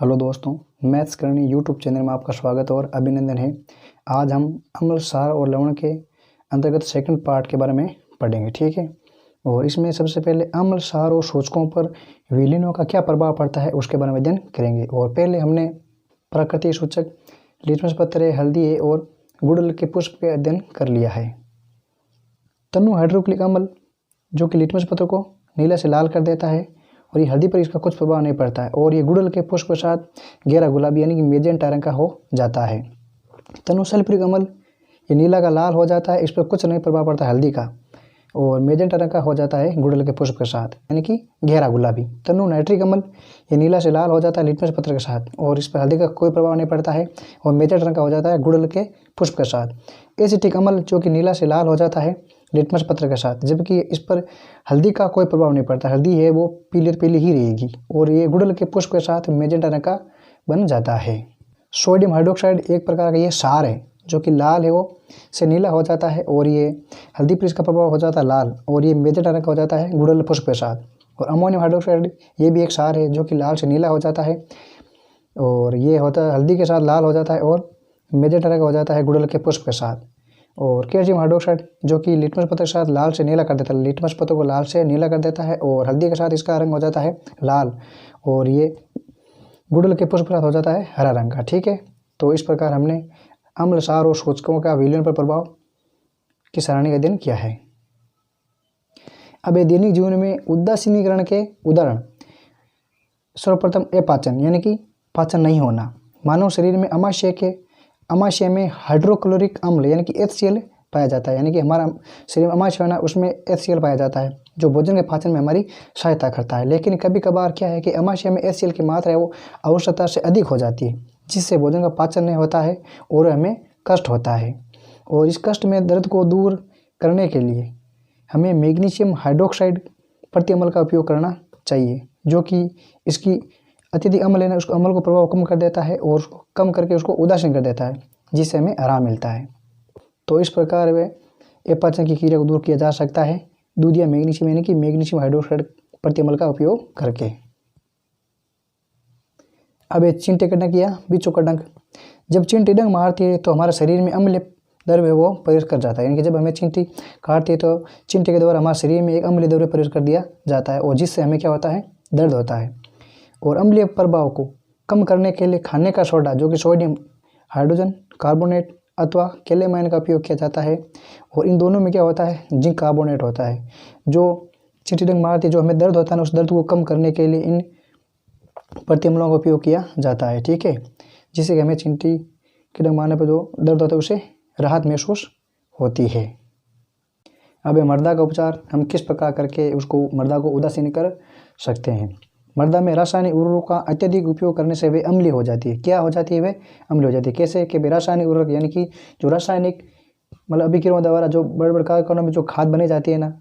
Hello दोस्तों, maths करनी YouTube channel में आपका स्वागत और अभिनंदन है। आज हम अम्ल, क्षार और लवण के अंतर्गत सेकंड पार्ट के बारे में पढ़ेंगे, ठीक है। और इसमें सबसे पहले अम्ल, क्षार और सूचकों पर विलीनों का क्या प्रभाव पड़ता है उसके बारे में अध्ययन करेंगे। और पहले हमने प्राकृतिक सूचक लिटमस पत्र, हल्दी है और गुड़हल के पुष्प का अध्ययन कर लिया है। तनु हाइड्रोक्लिक अम्ल जो कि लिटमस पत्र को नीला से लाल कर देता है और ये हल्दी पर इसका कुछ प्रभाव नहीं पड़ता है। और ये गुड़हल के पुष्प के साथ गहरा गुलाबी यानी कि मेजेंटा रंग का हो जाता है। तनु सल्फ्यूरिक अम्ल ये नीला का लाल हो जाता है, इस पर कुछ नहीं प्रभाव पड़ता हल्दी का, और मेजेंटा रंग का हो जाता है गुड़हल के पुष्प के साथ यानी कि गहरा गुलाबी। तनु नाइट्रिक अम्ल ये नीला से लाल हो जाता है लिटमस पत्र के साथ और इस पर हल्दी का कोई प्रभाव नहीं पड़ता है और मेजेंटा रंग का हो जाता है गुड़हल के पुष्प के साथ। एसिटिक अम्ल जो कि नीला से लाल हो जाता है लिटमस पत्र के साथ, जबकि इस पर हल्दी का कोई प्रभाव नहीं पड़ता, हल्दी है वो पीली ही रहेगी और ये गुड़हल के पुष्प के साथ मेजेंटा रंग का बन जाता है। सोडियम हाइड्रोक्साइड एक प्रकार का ये क्षार है जो कि लाल है वो से नीला हो जाता है और ये हल्दी पर इसका प्रभाव हो जाता है लाल और ये मेजेंटा रंग का हो जाता है गुड़हल पुष्प के साथ। और अमोनियम हाइड्रोक्साइड ये भी एक क्षार है जो कि लाल से नीला हो जाता है और ये होता है हल्दी के साथ लाल हो जाता है और मेजेंटा रंग का हो जाता है गुड़हल के पुष्प के साथ। और कैल्शियम हाइड्रोक्साइड जो कि लिटमस पत्र के साथ लाल से नीला कर देता है, लिटमस पत्र को लाल से नीला कर देता है और हल्दी के साथ इसका रंग हो जाता है लाल और ये गुड़हल के पुष्प के साथ हो जाता है हरा रंग का, ठीक है। तो इस प्रकार हमने अम्ल, क्षार और सूचकों का विलीन पर प्रभाव की सरणी का अध्ययन किया है। अब दैनिक जीवन में उदासीनीकरण के उदाहरण, सर्वप्रथम अपाचन यानी कि पाचन नहीं होना। मानव शरीर में अमाशय में हाइड्रोक्लोरिक अम्ल यानी कि HCl पाया जाता है, यानी कि हमारा शरीर में अमाशय होना उसमें HCl पाया जाता है जो भोजन के पाचन में हमारी सहायता करता है। लेकिन कभी कभार क्या है कि अमाशय में HCl की मात्रा है वो आवश्यकता से अधिक हो जाती है जिससे भोजन का पाचन नहीं होता है और हमें कष्ट होता है। और इस कष्ट में दर्द को दूर करने के लिए हमें मैग्नीशियम हाइड्रोक्साइड प्रति अम्ल का उपयोग करना चाहिए जो कि इसकी अत्यधिक अम्ल लेना उसको अम्ल को प्रभाव कम कर देता है और उसको कम करके उसको उदासीन कर देता है जिससे हमें आराम मिलता है। तो इस प्रकार वे अपाचन की क्रिया को दूर किया जा सकता है दूध या मैग्नीशियम यानी कि मैग्नीशियम हाइड्रोक्साइड प्रति अम्ल का उपयोग करके। अब ये चींटी का डंक या बिच्छू का डंक, जब चींटी डंक मारती है तो हमारे शरीर में अम्लीय द्रव्य वो प्रवेश कर जाता है, यानी कि जब हमें चींटी काटती है तो चींटी के द्वारा हमारे शरीर में एक अम्लीय द्रव्य प्रवेश कर दिया जाता है और जिससे हमें क्या होता है दर्द होता है। और अम्लीय प्रभाव को कम करने के लिए खाने का सोडा जो कि सोडियम हाइड्रोजन कार्बोनेट अथवा कैलेमाइन का उपयोग किया जाता है और इन दोनों में क्या होता है जिंक कार्बोनेट होता है। जो चींटी डंक मारती है जो हमें दर्द होता है उस दर्द को कम करने के लिए इन प्रतिअम्लों का उपयोग किया जाता है, ठीक है, जिससे कि हमें चींटी के डंक मारने पर जो दर्द होता है उसे राहत महसूस होती है। अब मर्दा का उपचार हम किस प्रकार करके उसको मर्दा को उदासीन कर सकते हैं। मर्दा में रासायनिक उर्वरकों का अत्यधिक उपयोग करने से वे अम्लीय हो जाती है। क्या हो जाती है? वे अम्लीय हो जाती है। कैसे कि रासायनिक उर्वरक यानी कि जो रासायनिक मतलब अभिक्रियाओं द्वारा जो बड़े बड़े कारखानों में जो खाद बनी जाती है ना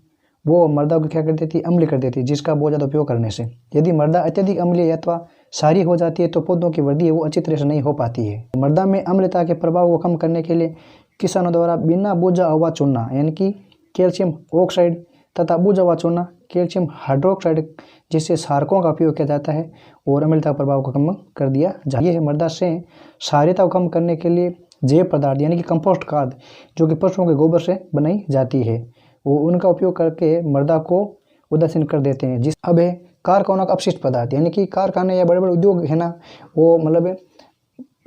वो मर्दा को क्या कर देती है अम्लीय कर देती है जिसका बहुत ज़्यादा उपयोग करने से। यदि मर्दा अत्यधिक अम्लीय अथवा क्षारीय हो जाती है तो पौधों की वृद्धि है वो अच्छी तरह से नहीं हो पाती है। मर्दा में अम्लता के प्रभाव को कम करने के लिए किसानों द्वारा बिना बोझा हुआ चूना यानी कि कैल्शियम ऑक्साइड तथा बुझा हुआ चूना कैल्शियम हाइड्रोक्साइड जिससे क्षारकों का उपयोग किया जाता है और अम्लता प्रभाव को कम कर दिया जाता है। मर्दा से क्षारीयता को कम करने के लिए जैव पदार्थ यानी कि कंपोस्ट खाद जो कि पशुओं के गोबर से बनाई जाती है वो उनका उपयोग करके मर्दा को उदासीन कर देते हैं। जिस अब है कारखानों का अपशिष्ट पदार्थ यानी कि कारखाने या बड़े बड़े उद्योग है ना वो मतलब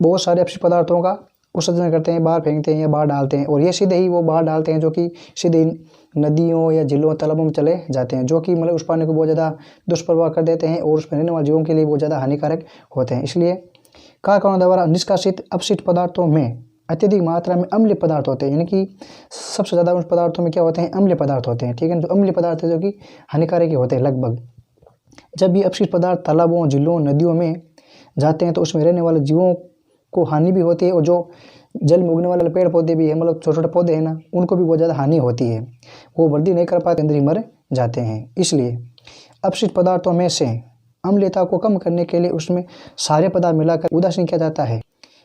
बहुत सारे अपशिष्ट पदार्थों का उत्सर्जन करते हैं, बाहर फेंकते हैं या बाहर डालते हैं और ये सीधे ही वो बाहर डालते हैं जो कि सीधे नदियों या झीलों तालाबों में चले जाते हैं जो कि मतलब उस पानी को बहुत ज़्यादा दुष्प्रभाव कर देते हैं और उसमें रहने वाले जीवों के लिए बहुत ज़्यादा हानिकारक होते हैं। इसलिए कारखानों द्वारा निष्कासित अपशिष्ट पदार्थों में अत्यधिक मात्रा में अम्लीय पदार्थ होते हैं, यानी कि सबसे ज़्यादा उन पदार्थों में क्या होते हैं अम्लीय पदार्थ होते हैं, ठीक है। जो अम्लीय पदार्थ है जो कि हानिकारक ही होते हैं लगभग। जब ये अपशिष्ट पदार्थ तालाबों झीलों नदियों में जाते हैं तो उसमें रहने वाले जीवों को हानि भी होती है और जो जल में उगने वाले पेड़ पौधे भी है मतलब छोटे छोटे पौधे हैं ना उनको भी बहुत ज़्यादा हानि होती है, वो वृद्धि नहीं कर पाते अंदर ही मर जाते हैं। इसलिए अपशिष्ट पदार्थों में से अम्लीयता को कम करने के लिए उसमें सारे पदार्थ मिलाकर उदासीन किया जाता है।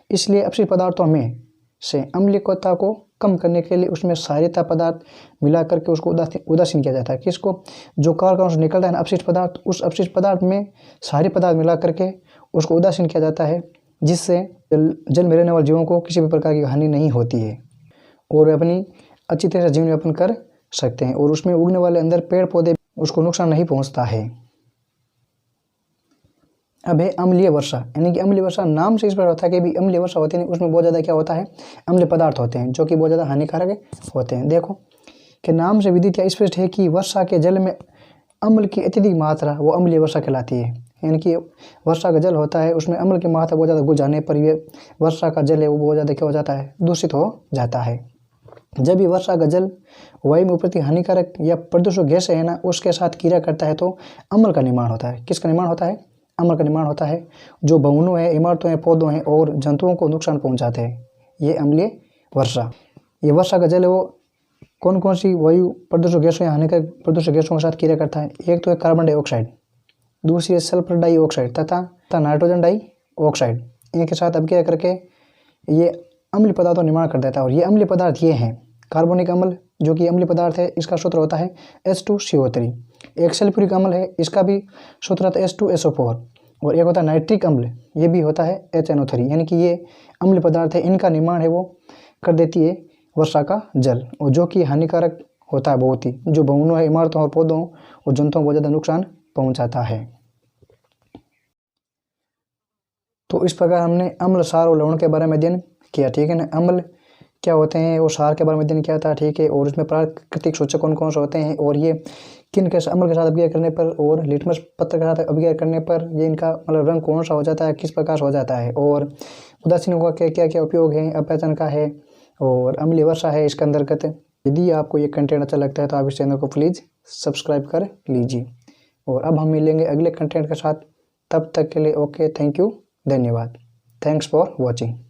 इसलिए अपशिष्ट पदार्थों में से अम्लीयता को कम करने के लिए उसमें क्षारीयता पदार्थ मिला करके उसको उदासीन किया जाता है। किसको? जो कारखानों से निकलता है ना अपशिष्ट पदार्थ, उस अपशिष्ट पदार्थ में क्षारीय पदार्थ मिला करके उसको उदासीन किया जाता है, जिससे जल में रहने वाले जीवों को किसी भी प्रकार की हानि नहीं होती है और वे अपनी अच्छी तरह से जीवन यापन कर सकते हैं और उसमें उगने वाले अंदर पेड़ पौधे उसको नुकसान नहीं पहुंचता है। अब है अम्लीय वर्षा, यानी कि अम्लीय वर्षा नाम से इस प्रकार होता है कि भी अम्लीय वर्षा होती है, उसमें बहुत ज़्यादा क्या होता है, अम्लीय पदार्थ होते हैं जो कि बहुत ज़्यादा हानिकारक होते हैं। देखो कि नाम से विदित या स्पष्ट है कि वर्षा के जल में अम्ल की अत्यधिक मात्रा वो अम्लीय वर्षा कहलाती है। यानी कि वर्षा का जल होता है उसमें अम्ल की मात्रा बहुत ज़्यादा घुल जाने पर ये वर्षा का जल है वो बहुत ज़्यादा क्या हो जाता है, दूषित हो जाता है। जब भी वर्षा का जल वायु में उपस्थित हानिकारक या प्रदूषक गैस है ना उसके साथ क्रिया करता है तो अम्ल का निर्माण होता है। किसका निर्माण होता है, अम्ल का निर्माण होता है, जो भवनों है, इमारतों हैं, पौधों हैं और जंतुओं को नुकसान पहुंचाते हैं। ये अम्लीय वर्षा, ये वर्षा का जल है वो कौन कौन सी वायु प्रदूषक गैसों या हानिकारक प्रदूषक गैसों के साथ क्रिया करता है। एक तो है कार्बन डाइऑक्साइड, दूसरी है सल्फर डाइऑक्साइड तथा नाइट्रोजन डाइऑक्साइड। इनके साथ अब क्या करके ये अम्लीय पदार्थों का निर्माण कर देता है। और ये अम्लीय पदार्थ ये हैं कार्बोनिक अम्ल जो कि अम्लीय पदार्थ है, इसका सूत्र होता है H2CO3। एक सल्फ्यूरिक अम्ल है, इसका भी सूत्र होता है H2SO4। और एक होता है नाइट्रिक अम्ल, ये भी होता है HNO3। यानी कि ये अम्लीय पदार्थ है, इनका निर्माण है वो कर देती है वर्षा का जल, और जो कि हानिकारक होता है बहुत ही, जो भवनों है, इमारतों और पौधों और जंतुओं को ज़्यादा नुकसान पहुंचाता है। तो इस प्रकार हमने अम्ल, सार और लवण के बारे में अध्ययन किया, ठीक है ना। अम्ल क्या होते हैं और सार के बारे में अध्ययन किया था, ठीक है। और इसमें प्राकृतिक सूचक कौन कौन से होते हैं और ये किन के अम्ल के साथ अभिक्रिया करने पर और लिटमस पत्र के साथ अभिक्रिया करने पर ये इनका मतलब रंग कौन सा हो जाता है, किस प्रकार से हो जाता है, और उदासीनों का क्या क्या उपयोग है, अपचन का है और अम्लीय वर्षा है इसके अंतर्गत। यदि आपको ये कंटेंट अच्छा लगता है तो आप इस चैनल को प्लीज़ सब्सक्राइब कर लीजिए। और अब हम मिलेंगे अगले कंटेंट के साथ, तब तक के लिए ओके, थैंक यू, धन्यवाद, थैंक्स फॉर वॉचिंग।